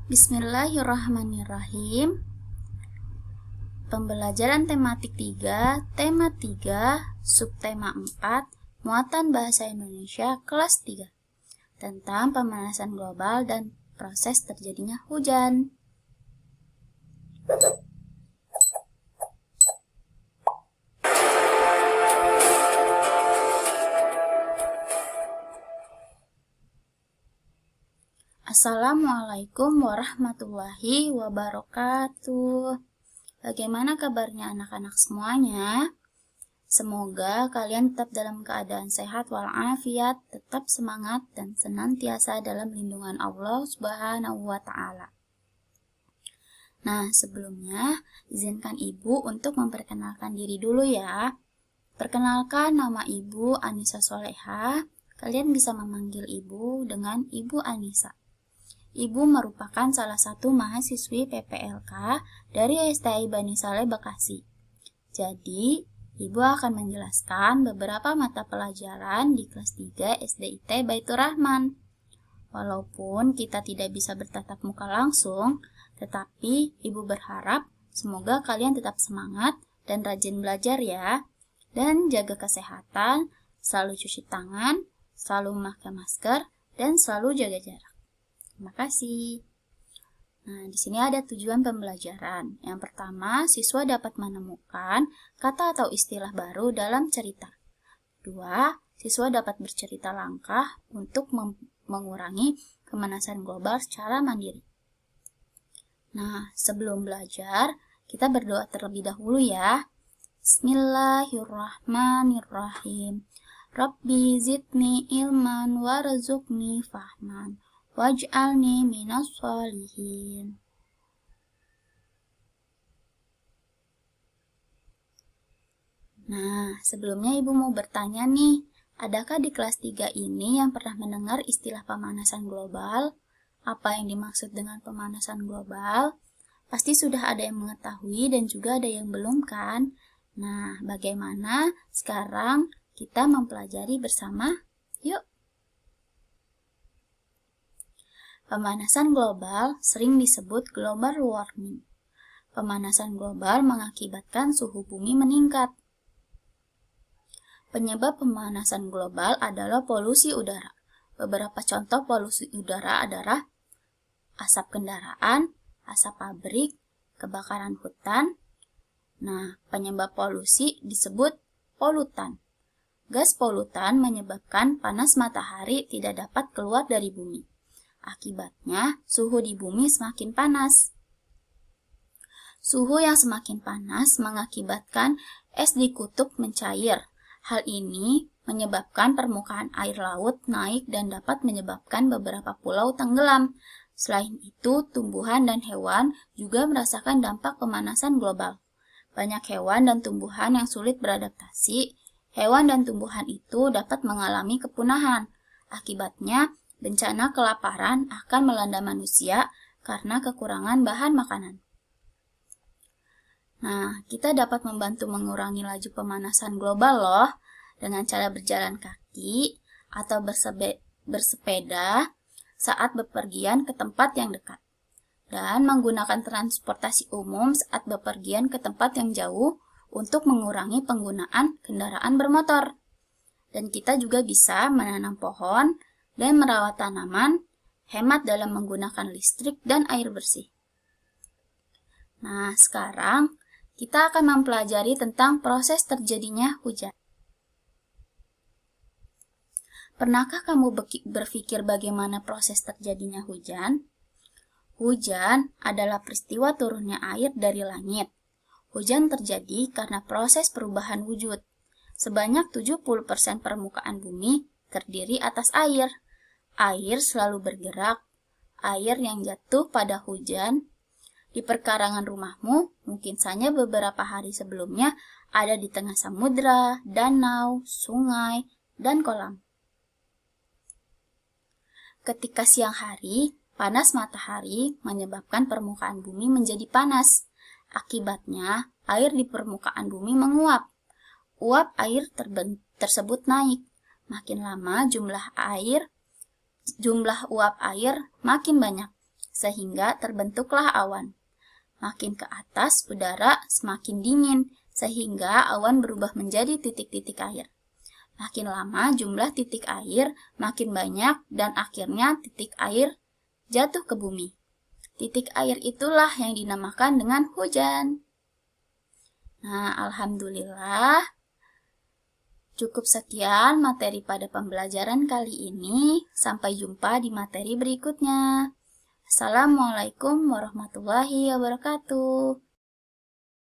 Bismillahirrahmanirrahim. Pembelajaran tematik 3, tema 3, subtema 4, muatan bahasa Indonesia kelas 3, tentang pemanasan global dan proses terjadinya hujan. Assalamualaikum warahmatullahi wabarakatuh. Bagaimana kabarnya anak-anak semuanya? Semoga kalian tetap dalam keadaan sehat walafiat, tetap semangat dan senantiasa dalam lindungan Allah Subhanahu wa Ta'ala. Nah, sebelumnya izinkan Ibu untuk memperkenalkan diri dulu ya. Perkenalkan, nama Ibu Anissa Soleha. Kalian bisa memanggil Ibu dengan Ibu Anissa. Ibu merupakan salah satu mahasiswi PPLK dari STI Bani Saleh Bekasi. Jadi, Ibu akan menjelaskan beberapa mata pelajaran di kelas 3 SDIT Baitur Rahman. Walaupun kita tidak bisa bertatap muka langsung, tetapi Ibu berharap semoga kalian tetap semangat dan rajin belajar ya. Dan jaga kesehatan, selalu cuci tangan, selalu memakai masker, dan selalu jaga jarak. Terima kasih. Nah, di sini ada tujuan pembelajaran. Yang pertama, siswa dapat menemukan kata atau istilah baru dalam cerita. Kedua, siswa dapat bercerita langkah untuk mengurangi pemanasan global secara mandiri. Nah, sebelum belajar, kita berdoa terlebih dahulu ya. Bismillahirrahmanirrahim. Rabbi zidni ilman warzuqni fahman. Waj'alni minas sholihin. Nah, sebelumnya Ibu mau bertanya nih, adakah di kelas 3 ini yang pernah mendengar istilah pemanasan global? Apa yang dimaksud dengan pemanasan global? Pasti sudah ada yang mengetahui dan juga ada yang belum kan? Nah, bagaimana sekarang kita mempelajari bersama? Yuk! Pemanasan global sering disebut global warming. Pemanasan global mengakibatkan suhu bumi meningkat. Penyebab pemanasan global adalah polusi udara. Beberapa contoh polusi udara adalah asap kendaraan, asap pabrik, kebakaran hutan. Nah, penyebab polusi disebut polutan. Gas polutan menyebabkan panas matahari tidak dapat keluar dari bumi. Akibatnya, suhu di bumi semakin panas. Suhu yang semakin panas mengakibatkan es di kutub mencair. Hal ini menyebabkan permukaan air laut naik dan dapat menyebabkan beberapa pulau tenggelam. Selain itu, tumbuhan dan hewan juga merasakan dampak pemanasan global. Banyak hewan dan tumbuhan yang sulit beradaptasi. Hewan dan tumbuhan itu dapat mengalami kepunahan. Akibatnya, bencana kelaparan akan melanda manusia karena kekurangan bahan makanan. Nah, kita dapat membantu mengurangi laju pemanasan global loh dengan cara berjalan kaki atau bersepeda saat bepergian ke tempat yang dekat. Dan menggunakan transportasi umum saat bepergian ke tempat yang jauh untuk mengurangi penggunaan kendaraan bermotor. Dan kita juga bisa menanam pohon dan merawat tanaman, hemat dalam menggunakan listrik dan air bersih. Nah, sekarang kita akan mempelajari tentang proses terjadinya hujan. Pernahkah kamu berpikir bagaimana proses terjadinya hujan? Hujan adalah peristiwa turunnya air dari langit. Hujan terjadi karena proses perubahan wujud. Sebanyak 70% permukaan bumi terdiri atas air. Air selalu bergerak. Air yang jatuh pada hujan di perkarangan rumahmu mungkin saja beberapa hari sebelumnya ada di tengah samudra, danau, sungai, dan kolam. Ketika siang hari, panas matahari menyebabkan permukaan bumi menjadi panas. Akibatnya, air di permukaan bumi menguap. Uap air tersebut naik. Makin lama jumlah uap air makin banyak, sehingga terbentuklah awan. Makin ke atas, udara semakin dingin, sehingga awan berubah menjadi titik-titik air. Makin lama, jumlah titik air makin banyak dan akhirnya titik air jatuh ke bumi. Titik air itulah yang dinamakan dengan hujan. Nah, alhamdulillah, cukup sekian materi pada pembelajaran kali ini. Sampai jumpa di materi berikutnya. Assalamualaikum warahmatullahi wabarakatuh.